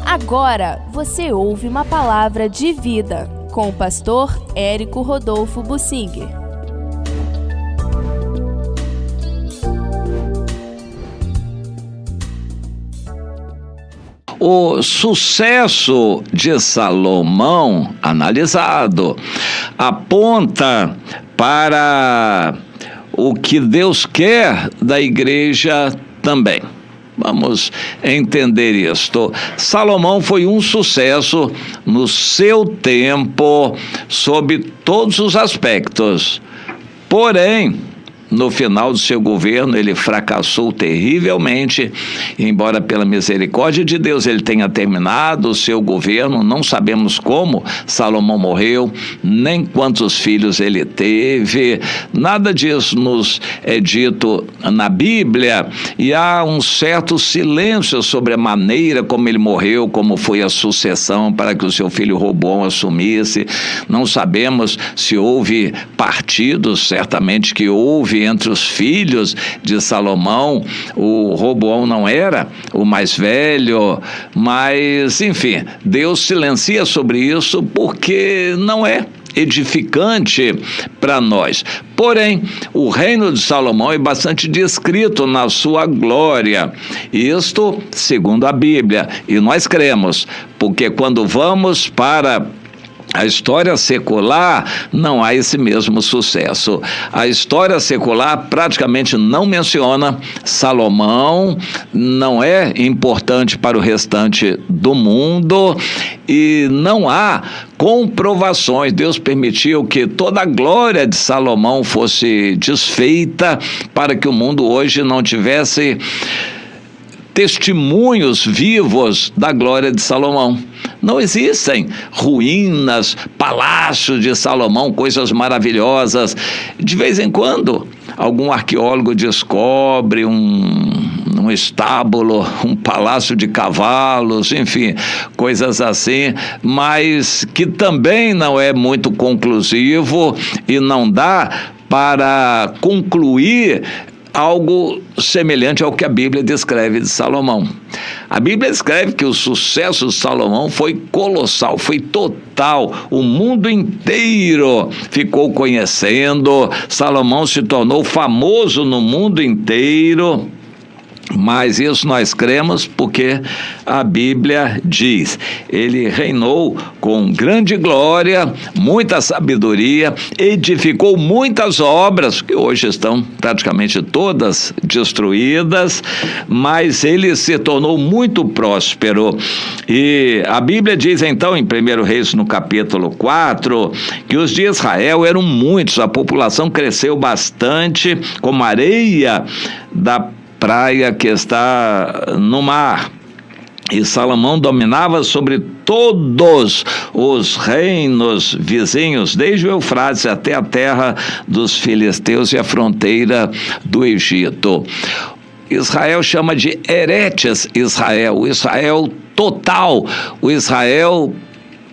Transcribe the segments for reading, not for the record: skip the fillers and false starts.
Agora você ouve uma palavra de vida com o pastor Érico Rodolfo Bussinger. O sucesso de Salomão, analisado, aponta para o que Deus quer da igreja também. Vamos entender isto. Salomão foi um sucesso no seu tempo, sob todos os aspectos. Porém, no final do seu governo, ele fracassou terrivelmente, embora pela misericórdia de Deus ele tenha terminado o seu governo. Não sabemos como Salomão morreu, nem quantos filhos ele teve, nada disso nos é dito na Bíblia, e há um certo silêncio sobre a maneira como ele morreu, como foi a sucessão para que o seu filho Roboão assumisse. Não sabemos se houve partidos, certamente que houve entre os filhos de Salomão. O Roboão não era o mais velho, mas, enfim, Deus silencia sobre isso porque não é edificante para nós. Porém, o reino de Salomão é bastante descrito na sua glória, isto segundo a Bíblia, e nós cremos, porque quando vamos para a história secular, não há esse mesmo sucesso. A história secular praticamente não menciona Salomão, não é importante para o restante do mundo e não há comprovações. Deus permitiu que toda a glória de Salomão fosse desfeita para que o mundo hoje não tivesse testemunhos vivos da glória de Salomão. Não existem ruínas, palácios de Salomão, coisas maravilhosas. De vez em quando, algum arqueólogo descobre um estábulo, um palácio de cavalos, enfim, coisas assim, mas que também não é muito conclusivo e não dá para concluir algo semelhante ao que a Bíblia descreve de Salomão. A Bíblia descreve que o sucesso de Salomão foi colossal, foi total. O mundo inteiro ficou conhecendo. Salomão se tornou famoso no mundo inteiro. Mas isso nós cremos porque a Bíblia diz: ele reinou com grande glória, muita sabedoria, edificou muitas obras, que hoje estão praticamente todas destruídas, mas ele se tornou muito próspero. E a Bíblia diz então, em 1 Reis, no capítulo 4, que os de Israel eram muitos, a população cresceu bastante, como a areia da praia que está no mar. E Salomão dominava sobre todos os reinos vizinhos, desde o Eufrates até a terra dos filisteus e a fronteira do Egito. Israel chama de Eretes Israel, o Israel total, o Israel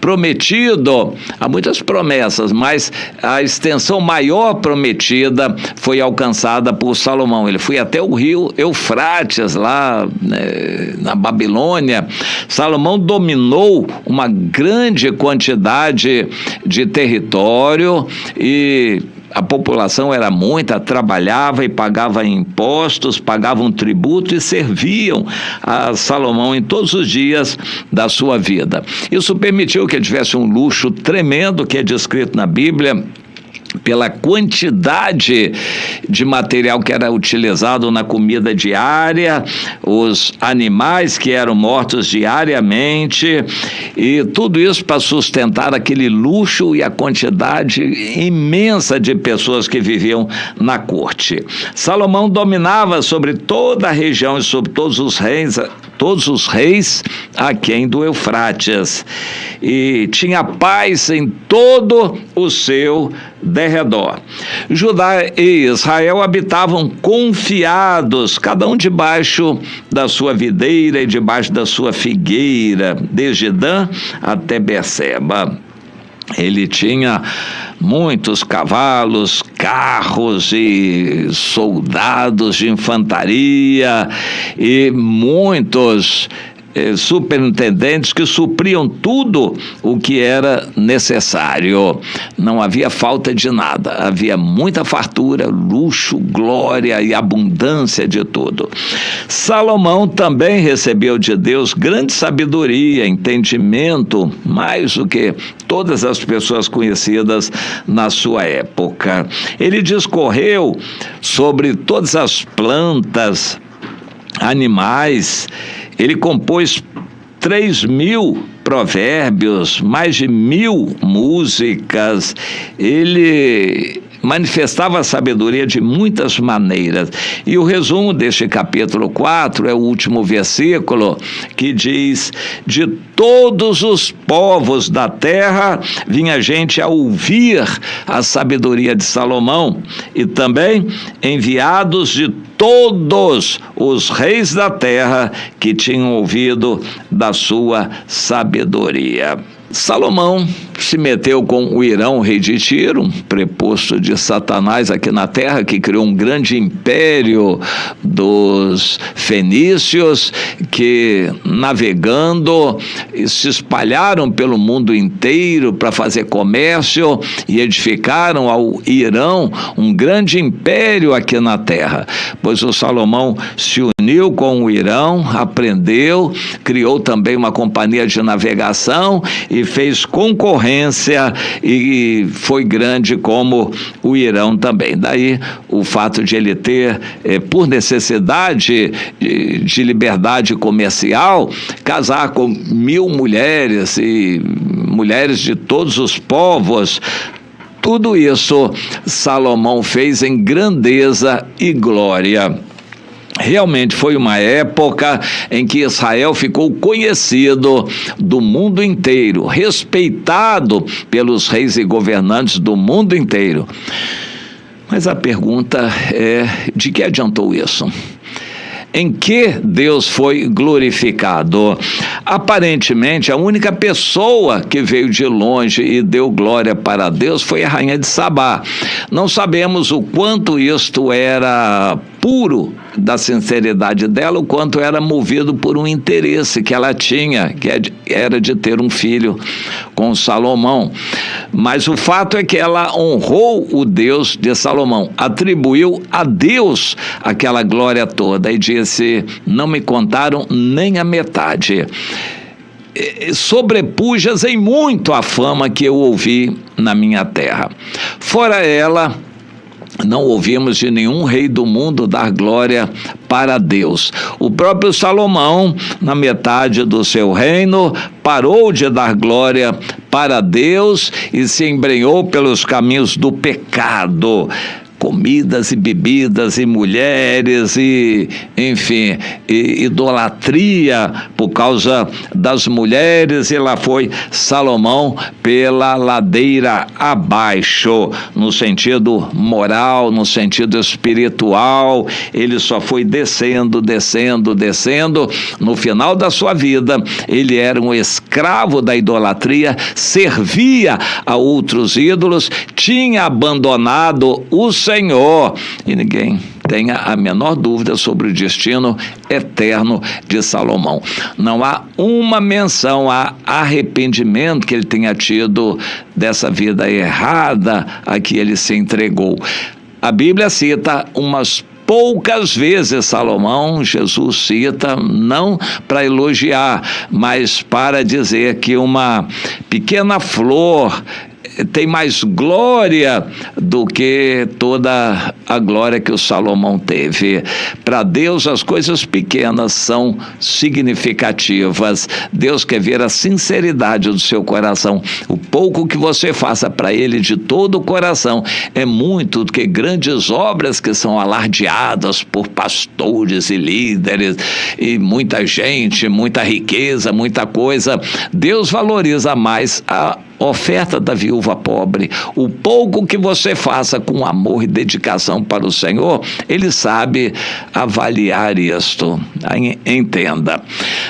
prometido. Há muitas promessas, mas a extensão maior prometida foi alcançada por Salomão. Ele foi até o rio Eufrates, lá na Babilônia. Salomão dominou uma grande quantidade de território e a população era muita, trabalhava e pagava impostos, pagavam tributo e serviam a Salomão em todos os dias da sua vida. Isso permitiu que ele tivesse um luxo tremendo que é descrito na Bíblia, pela quantidade de material que era utilizado na comida diária, os animais que eram mortos diariamente, e tudo isso para sustentar aquele luxo e a quantidade imensa de pessoas que viviam na corte. Salomão dominava sobre toda a região e sobre todos os reis aquém do Eufrates, e tinha paz em todo o seu derredor. Judá e Israel habitavam confiados, cada um debaixo da sua videira e debaixo da sua figueira, desde Dan até Berseba. Ele tinha muitos cavalos, carros e soldados de infantaria e muitos superintendentes que supriam tudo o que era necessário. Não havia falta de nada, havia muita fartura, luxo, glória e abundância de tudo. Salomão também recebeu de Deus grande sabedoria, entendimento, mais do que todas as pessoas conhecidas na sua época. Ele discorreu sobre todas as plantas, animais. Ele compôs 3.000 provérbios, mais de 1.000 músicas. Ele manifestava a sabedoria de muitas maneiras. E o resumo deste capítulo 4 é o último versículo, que diz: de todos os povos da terra vinha gente a ouvir a sabedoria de Salomão, e também enviados de todos os reis da terra que tinham ouvido da sua sabedoria. Salomão se meteu com o Irão, rei de Tiro, um preposto de Satanás aqui na terra, que criou um grande império dos fenícios, que navegando se espalharam pelo mundo inteiro para fazer comércio e edificaram ao Irão um grande império aqui na terra. Pois o Salomão se uniu com o Irão, aprendeu, criou também uma companhia de navegação e fez concorrência, e foi grande como o Irão também. Daí o fato de ele ter, por necessidade de liberdade comercial, casar com 1.000 mulheres e mulheres de todos os povos. Tudo isso Salomão fez em grandeza e glória. Realmente foi uma época em que Israel ficou conhecido do mundo inteiro, respeitado pelos reis e governantes do mundo inteiro. Mas a pergunta é: de que adiantou isso? Em que Deus foi glorificado? Aparentemente, a única pessoa que veio de longe e deu glória para Deus foi a rainha de Sabá. Não sabemos o quanto isto era puro da sinceridade dela, o quanto era movido por um interesse que ela tinha, que era de ter um filho com Salomão. Mas o fato é que ela honrou o Deus de Salomão, atribuiu a Deus aquela glória toda e disse: não me contaram nem a metade. Sobrepujas em muito a fama que eu ouvi na minha terra. Fora ela, não ouvimos de nenhum rei do mundo dar glória para Deus. O próprio Salomão, na metade do seu reino, parou de dar glória para Deus e se embrenhou pelos caminhos do pecado. Comidas e bebidas e mulheres e, enfim, idolatria por causa das mulheres, e lá foi Salomão pela ladeira abaixo, no sentido moral, no sentido espiritual. Ele só foi descendo. No final da sua vida, ele era um escravo da idolatria, servia a outros ídolos, tinha abandonado o Senhor, e ninguém tenha a menor dúvida sobre o destino eterno de Salomão. Não há uma menção a arrependimento que ele tenha tido dessa vida errada a que ele se entregou. A Bíblia cita umas poucas vezes Salomão, Jesus cita, não para elogiar, mas para dizer que uma pequena flor tem mais glória do que toda a glória que o Salomão teve. Para Deus, as coisas pequenas são significativas. Deus quer ver a sinceridade do seu coração. O pouco que você faça para Ele de todo o coração é muito do que grandes obras que são alardeadas por pastores e líderes e muita gente, muita riqueza, muita coisa. Deus valoriza mais a oferta da viúva pobre. O pouco que você faça com amor e dedicação para o Senhor, Ele sabe avaliar isto. Entenda.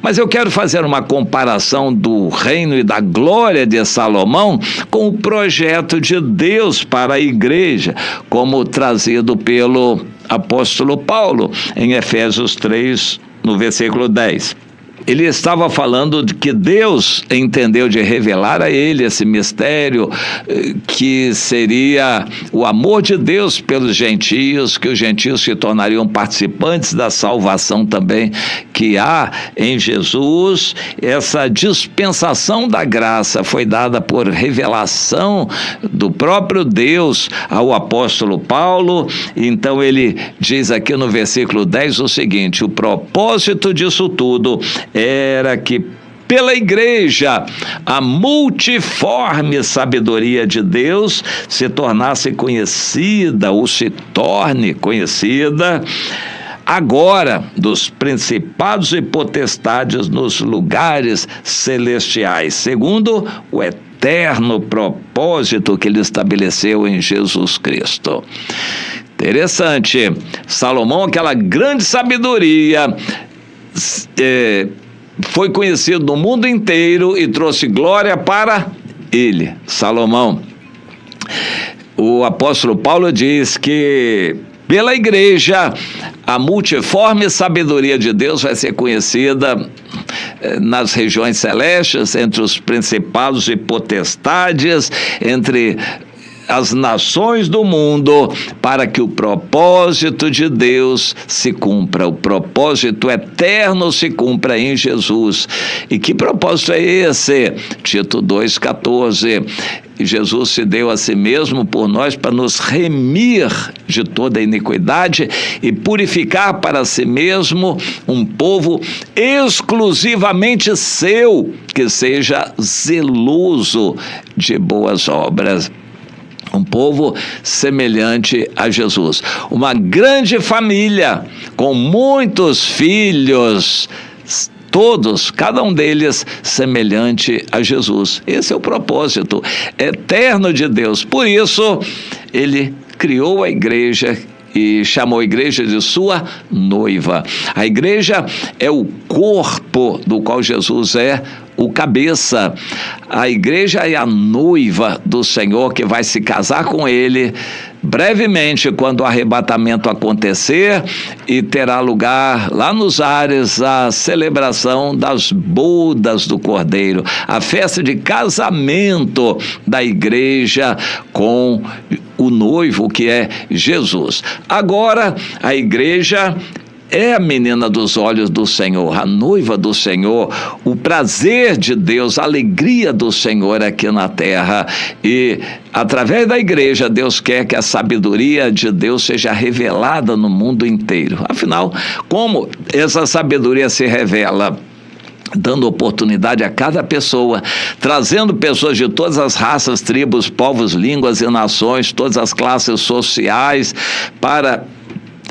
Mas eu quero fazer uma comparação do reino e da glória de Salomão com o projeto de Deus para a igreja, como trazido pelo apóstolo Paulo em Efésios 3, no versículo 10. ele estava falando de que Deus entendeu de revelar a ele esse mistério, que seria o amor de Deus pelos gentios, que os gentios se tornariam participantes da salvação também que há em Jesus. Essa dispensação da graça foi dada por revelação do próprio Deus ao apóstolo Paulo. Então ele diz aqui no versículo 10 o seguinte: o propósito disso tudo era que pela igreja a multiforme sabedoria de Deus se tornasse conhecida, ou se torne conhecida agora dos principados e potestades nos lugares celestiais, segundo o eterno propósito que ele estabeleceu em Jesus Cristo. Interessante, Salomão, aquela grande sabedoria, foi conhecido no mundo inteiro e trouxe glória para ele, Salomão. O apóstolo Paulo diz que pela igreja a multiforme sabedoria de Deus vai ser conhecida nas regiões celestes, entre os principados e potestades, entre as nações do mundo, para que o propósito de Deus se cumpra, o propósito eterno se cumpra em Jesus. E que propósito é esse? Tito 2,14. Jesus se deu a si mesmo por nós para nos remir de toda iniquidade e purificar para si mesmo um povo exclusivamente seu, que seja zeloso de boas obras. Um povo semelhante a Jesus. Uma grande família com muitos filhos, todos, cada um deles semelhante a Jesus. Esse é o propósito eterno de Deus. Por isso, ele criou a igreja e chamou a igreja de sua noiva. A igreja é o corpo do qual Jesus é o cabeça. A igreja é a noiva do Senhor, que vai se casar com ele brevemente, quando o arrebatamento acontecer, e terá lugar lá nos ares a celebração das bodas do Cordeiro, a festa de casamento da igreja com o noivo, que é Jesus. Agora, a igreja é a menina dos olhos do Senhor, a noiva do Senhor, o prazer de Deus, a alegria do Senhor aqui na terra. E através da igreja, Deus quer que a sabedoria de Deus seja revelada no mundo inteiro. Afinal, como essa sabedoria se revela? Dando oportunidade a cada pessoa, trazendo pessoas de todas as raças, tribos, povos, línguas e nações, todas as classes sociais, para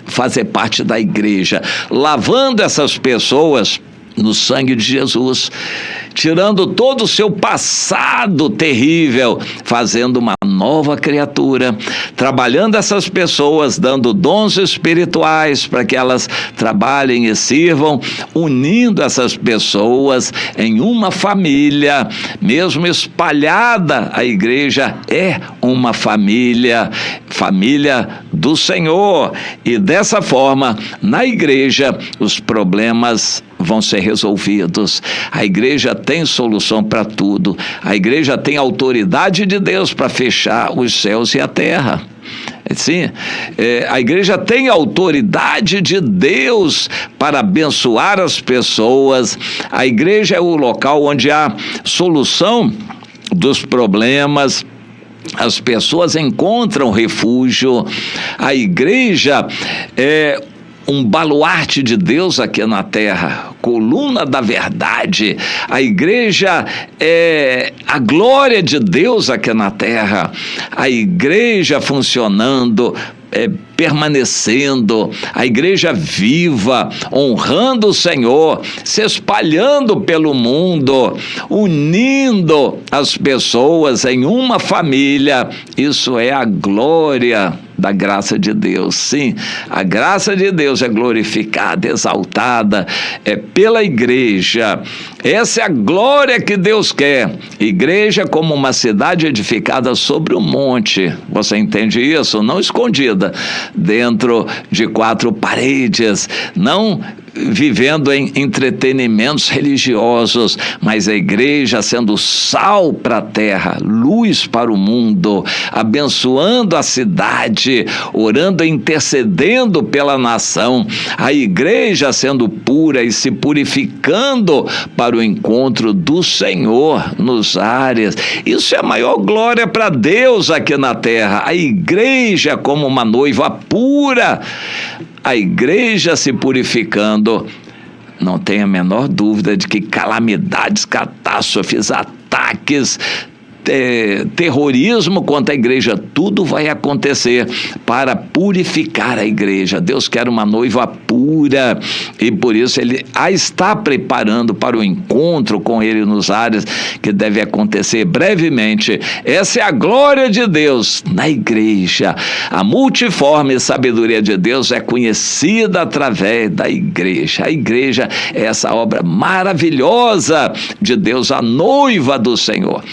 fazer parte da igreja, lavando essas pessoas no sangue de Jesus, tirando todo o seu passado terrível, fazendo uma nova criatura, trabalhando essas pessoas, dando dons espirituais para que elas trabalhem e sirvam, unindo essas pessoas em uma família, mesmo espalhada. A igreja é uma família do Senhor, e dessa forma, na igreja, os problemas vão ser resolvidos. A igreja tem solução para tudo. A igreja tem autoridade de Deus para fechar os céus e a terra. Sim, a igreja tem autoridade de Deus para abençoar as pessoas. A igreja é o local onde há solução dos problemas. As pessoas encontram refúgio. A igreja é um baluarte de Deus aqui na terra, coluna da verdade. A igreja é a glória de Deus aqui na terra. A igreja funcionando, permanecendo, a igreja viva, honrando o Senhor, se espalhando pelo mundo, unindo as pessoas em uma família. Isso é a glória da graça de Deus. Sim, a graça de Deus é glorificada, exaltada, pela igreja. Essa é a glória que Deus quer. Igreja como uma cidade edificada sobre um monte. Você entende isso? Não escondida dentro de 4 paredes, não vivendo em entretenimentos religiosos, mas a igreja sendo sal para a terra, luz para o mundo, abençoando a cidade, orando e intercedendo pela nação, a igreja sendo pura e se purificando para o encontro do Senhor nos ares. Isso é a maior glória para Deus aqui na terra, a igreja como uma noiva pura, a igreja se purificando. Não tenha a menor dúvida de que calamidades, catástrofes, ataques, terrorismo contra a igreja, tudo vai acontecer para purificar a igreja. Deus quer uma noiva pura e por isso Ele a está preparando para o encontro com Ele nos ares, que deve acontecer brevemente. Essa é a glória de Deus na igreja. A multiforme sabedoria de Deus é conhecida através da igreja. A igreja é essa obra maravilhosa de Deus, a noiva do Senhor.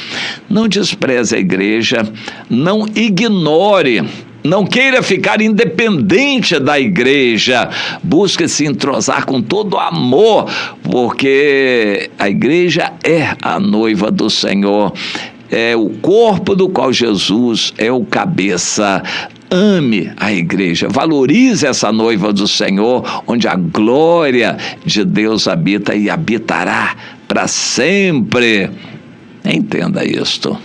Não despreze a igreja, não ignore, não queira ficar independente da igreja, busque se entrosar com todo amor, porque a igreja é a noiva do Senhor, é o corpo do qual Jesus é o cabeça. Ame a igreja, valorize essa noiva do Senhor, onde a glória de Deus habita e habitará para sempre. Entenda isto.